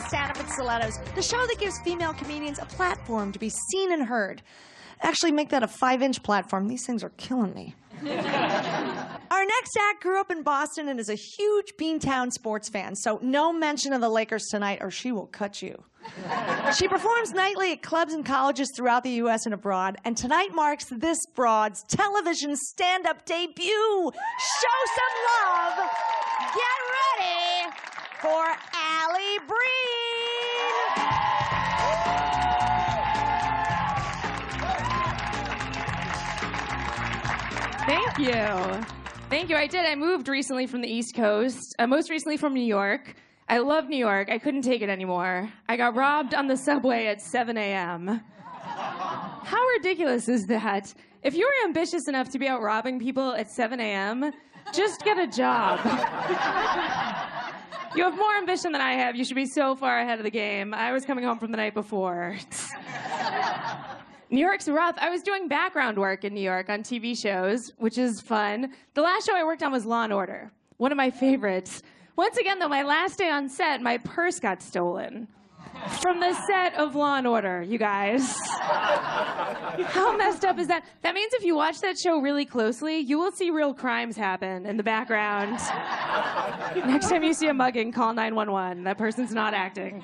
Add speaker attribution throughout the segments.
Speaker 1: stand-up at Stilettos, the show that gives female comedians a platform to be seen and heard. Actually, make that a 5-inch platform. These things are killing me. Our next act grew up in Boston and is a huge Beantown sports fan, so no mention of the Lakers tonight or she will cut you. She performs nightly at clubs and colleges throughout the U.S. and abroad, and tonight marks this broad's television stand-up debut. Show some love. Get ready for Alli Breen.
Speaker 2: Thank you. Thank you. I did. I moved recently from the East Coast, most recently from New York. I love New York. I couldn't take it anymore. I got robbed on the subway at 7 a.m. How ridiculous is that? If you're ambitious enough to be out robbing people at 7 a.m., just get a job. You have more ambition than I have. You should be so far ahead of the game. I was coming home from the night before. New York's rough. I was doing background work in New York on TV shows, which is fun. The last show I worked on was Law & Order, one of my favorites. Once again, though, my last day on set, my purse got stolen. From the set of Law & Order, you guys. How messed up is that? That means if you watch that show really closely, you will see real crimes happen in the background. Next time you see a mugging, call 911. That person's not acting.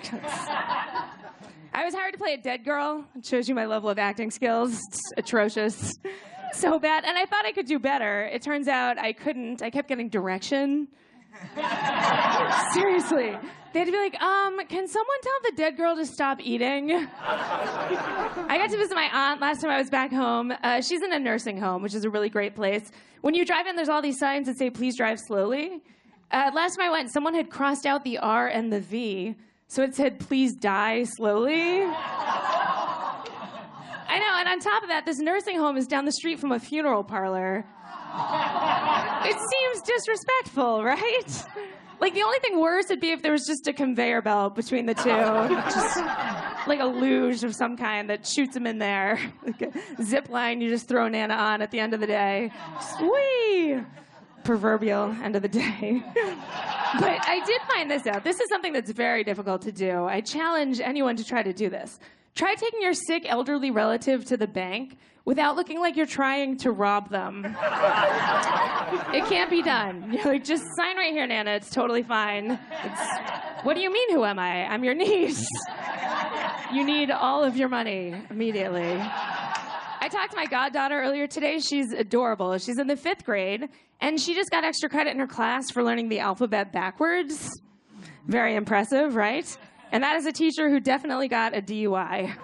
Speaker 2: I was hired to play a dead girl. It shows you my level of acting skills. It's atrocious. So bad. And I thought I could do better. It turns out I couldn't. I kept getting direction. Seriously. They had to be like, can someone tell the dead girl to stop eating? I got to visit my aunt last time I was back home. She's in a nursing home, which is a really great place. When you drive in, there's all these signs that say, please drive slowly. Last time I went, someone had crossed out the R and the V, so it said, please die slowly. I know, and on top of that, this nursing home is down the street from a funeral parlor. It seems disrespectful, right? Like, the only thing worse would be if there was just a conveyor belt between the two. Just like a luge of some kind that shoots them in there. Like a zip line you just throw Nana on at the end of the day. Whee! Proverbial end of the day. But I did find this out. This is something that's very difficult to do. I challenge anyone to try to do this. Try taking your sick elderly relative to the bank without looking like you're trying to rob them. It can't be done. You're like, just sign right here, Nana. It's totally fine. What do you mean, who am I? I'm your niece. You need all of your money immediately. I talked to my goddaughter earlier today. She's adorable. She's in the 5th grade, and she just got extra credit in her class for learning the alphabet backwards. Very impressive, right? And that is a teacher who definitely got a DUI.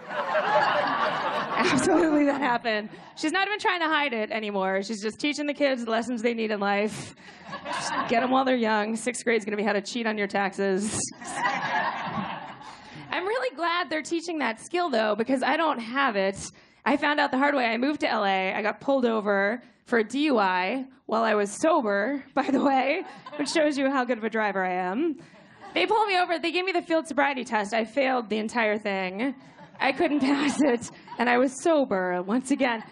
Speaker 2: Absolutely, that happened. She's not even trying to hide it anymore. She's just teaching the kids the lessons they need in life. Just get them while they're young. 6th grade's gonna be how to cheat on your taxes. I'm really glad they're teaching that skill, though, because I don't have it. I found out the hard way. I moved to LA. I got pulled over for a DUI while I was sober, by the way, which shows you how good of a driver I am. They pulled me over. They gave me the field sobriety test. I failed the entire thing. I couldn't pass it, and I was sober once again.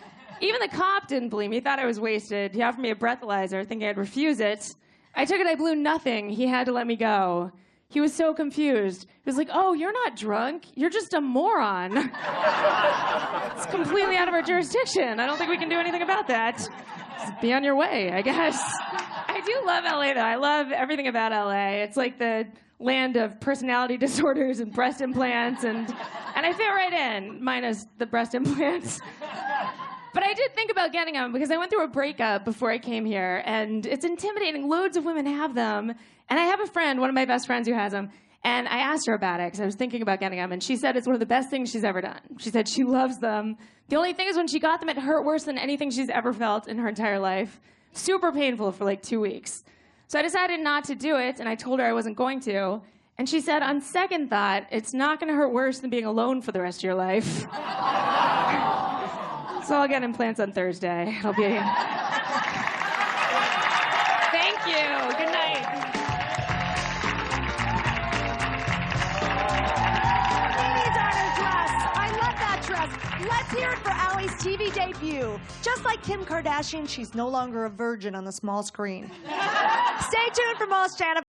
Speaker 2: Even the cop didn't believe me. He thought I was wasted. He offered me a breathalyzer, thinking I'd refuse it. I took it. I blew nothing. He had to let me go. He was so confused. He was like, oh, you're not drunk. You're just a moron. It's completely out of our jurisdiction. I don't think we can do anything about that. Just be on your way, I guess. I do love LA, though. I love everything about LA. It's like the land of personality disorders and breast implants, and I fit right in, minus the breast implants. But I did think about getting them because I went through a breakup before I came here, and it's intimidating. Loads of women have them. And I have a friend, one of my best friends, who has them. And I asked her about it because I was thinking about getting them. And she said it's one of the best things she's ever done. She said she loves them. The only thing is when she got them, it hurt worse than anything she's ever felt in her entire life. Super painful for like 2 weeks. So I decided not to do it, and I told her I wasn't going to. And she said, on second thought, it's not going to hurt worse than being alone for the rest of your life. So I'll get implants on Thursday. It'll be... Thank you. Good night.
Speaker 1: Let's hear it for Alli's TV debut. Just like Kim Kardashian, she's no longer a virgin on the small screen. Stay tuned for more stand-up.